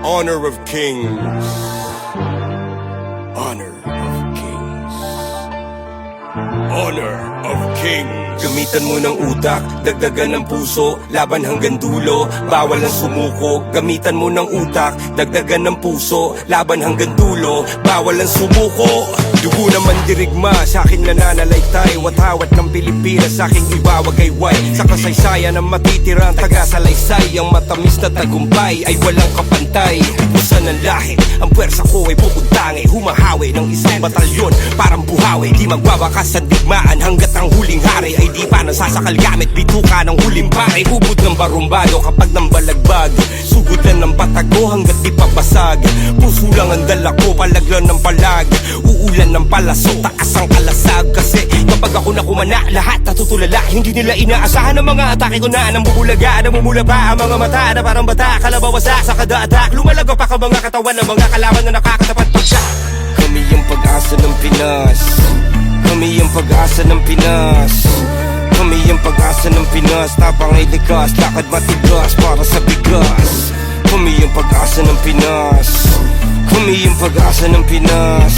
Honor of kings. Honor of kings. Honor of kings. Gamitan mo ng utak, dagdagan ng puso, laban hanggang dulo, bawal ang sumuko. Gamitan mo ng utak, dagdagan ng puso, laban hanggang dulo, bawal ang sumuko. Dugo naman dirigma, sa akin nananalaytay, watawat ng Pilipinas, sa aking iwawagayway. Sa kasaysayan ng matitirang taga-salaysay, ang matamis na tagumpay ay walang kapantay. Pusa ng lahi, ang puwersa ko ay pupuntangi, humahawi ng isang batalyon, parang buhawi. Di magwawakas sa digmaan hanggat ang huling hari ay di pa nasasakal gamit bituka ng huling pare. Hubot ng barumbado kapag nang balagbag, sugutan ng patago hanggat di pabasag. Puso lang ang dala ko, palaglan ng palag, uulan ng palaso, taas ang kalasag. Kasi kapag ako nakumana, lahat natutulala. Hindi nila inaasahan ang mga atake ko na nambubulaga, namumula pa ang mga mata na parang bata, kalabawasak sa kada atak. Lumalago pa ka mga katawan ng mga kalaban na nakakatapat pag siya. Kami yung pag-asa ng Pinas, kami yung pag-asa ng Pinas, kami yung pag-asa ng Pinas. Tapang ay likas, lakad matigas para sa bigas. Kami yung pag-asa ng Pinas, kami yung pag-asa ng Pinas,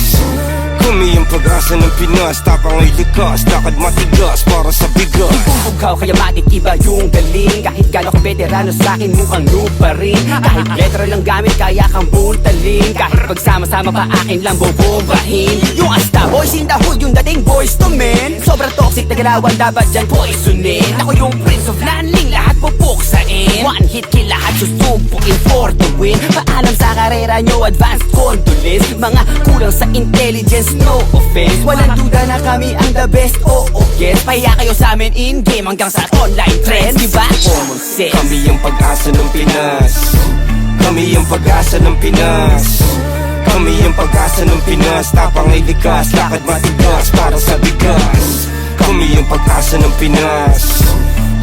kami yung pag-asa ng Pinas. Tapang ay likas, lakad matigas para sa bigas. Bubugaw kaya matitiba yung galing, kahit gano'ng veterano sa'kin mukhang noob pa rin. Kahit letra lang gamit kaya kang buntaling, kahit pagsama-sama pa akin lang bobombahin. Yung asta boys in the hood, yung dating boys to men. Sobrang toxic na galawan, dapat dyan poisonin. Ako yung prince of landing, lahat pupuksain. One hit kill, lahat susupukin for the win. Paalam sa karera nyo, advanced condolence. Mga kulang sa intelligence, no offense. Walang duda na kami ang the best, oo guess. Pahiya kayo sa amin in-game hanggang sa online trends, diba? Common sense. Kami yung pag-asa ng Pinas, kami yung pag-asa ng Pinas, kami yung pag-asa ng Pinas. Tapang ay likas, lakad matigas para sa bigas. Kami yung pag-asa ng Pinas,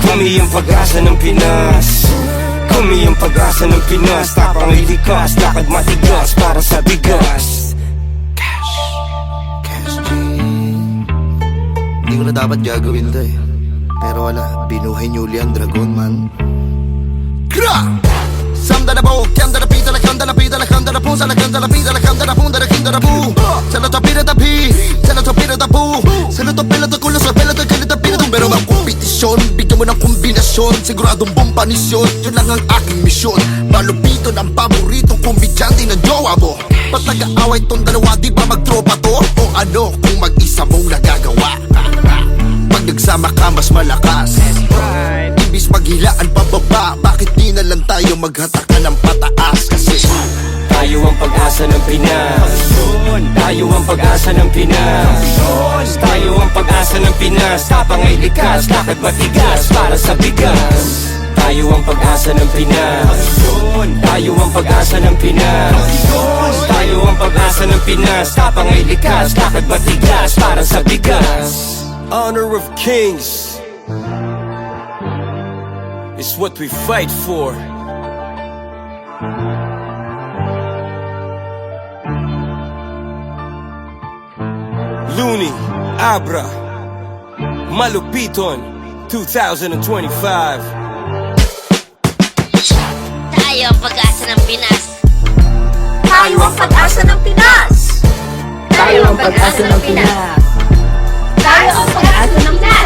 kami yung pag-asa ng Pinas, kami yung pag-asa ng Pinas. Tapang ay likas, lakad matigas para sa bigas. Hindi ko na dapat gagawin to eh, pero wala, binuhay ni Julian Dragon man. Kra! Samda na bo, kanda na pita, la kanda na pita, la kanda na pusa, la kanda na pita, la kanda na punda, la kinda na bu. Sa lo tapira da pi, sa lo tapira da bu, sa lo tapila da kulo, sa pela da kalita pila. Pero ang kompetisyon, bigyan mo ng kombinasyon, siguradong bombanisyon, yun lang ang aking misyon. Malupito ng paboritong kombidyante ng jowa mo. Ba't nag-aaway tong dalawa, di ba magtropa to? O ano kung mag-isa mong nagagawa? Pag nagsama ka mas malakas, imbis maghilaan pababa, bakit di na lang tayo maghatakan ng pataas? Kasi tayo ang pag-asa ng Pinas, tayo ang pag-asa ng Pinas, tayo ang pag-asa ng Pinas. Tapang ay likas, lakad matigas para sa bigas. Tayo ang pag-asa ng Pinas, tayo ang pag-asa ng Pinas, tayo ang pag-asa ng Pinas. Tapang ay likas, lakad matigas para sa bigas. Honor of kings is what we fight for. Looney, Abra, Malupiton, 2025. Tayo ang pag-asa ng Pinas. Tayo ang pag-asa ng Pinas. Tayo ang pag-asa ng Pinas. Tayo ang pag-asa ng Pinas.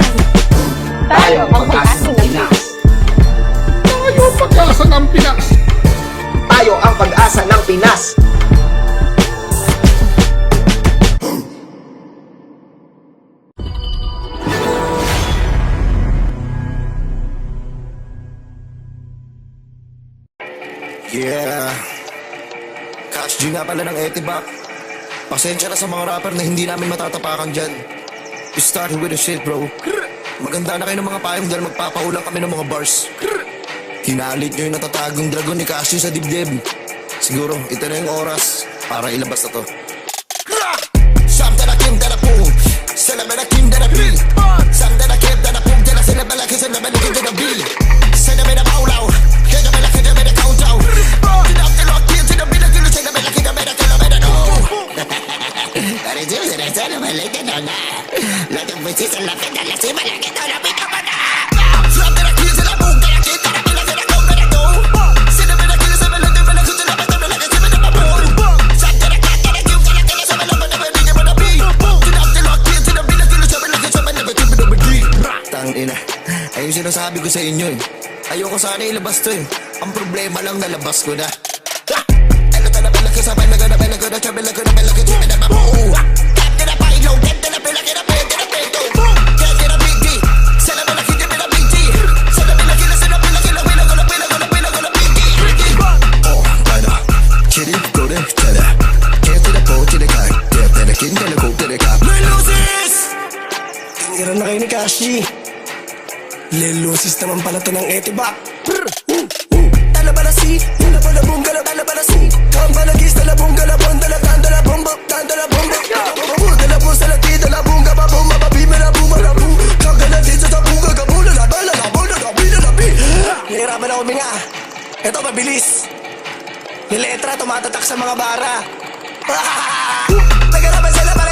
Tayo ang pag-asa ng Pinas. tayo ang pag-asa ng Pinas. Tayo ang pag-asa ng Pinas. Yeah. Cash G nga pala ng Etibac. Pasensya na sa mga rapper na hindi namin matatapakan dyan. We started with the shit, bro. Maganda na kayo ng mga payong dahil magpapaulang kami ng mga bars. Hinalit nyo yung natatagong dragon ni Cash G sa dibdib. Siguro, ito na yung oras para ilabas na to. Something I came that I boom. Celebrate I came that I be. Something I came that I boom. Then I celebrate like it's another nigga that I be. Celebrate a bow low. Celebrate a countdown. Get up the lock, get to the middle. Celebrate like it's a better kilometer. Dari jauh dari sana balik ke dona. Lagi bersih selapit dan lagi balik ke dona. Bika mana? Something I came that I boom. Then I came that I be. Celebrate like it's another nigga that I be. sa inyo eh. Ayoko sana ilabas to eh. Ang problema lang nalabas ko na. Tingiran na kayo ni Kashi. Lelusis naman pala to ng etibak. Talabalasi, talabalabong galap, talabalasi. Kambalagis, talabong galabon, dalatan, dalabombo, tandalabombo. Dalabong sa lati, dalabong gababong, mababi, malabong, malabong. Kagalatin sa tabong, gagabong, lalaban, lalabon, lalabi, lalabi. Nahirapan ako minga. Ito, mabilis. Yung letra, tumatatak sa mga bara. Nagarapan sila para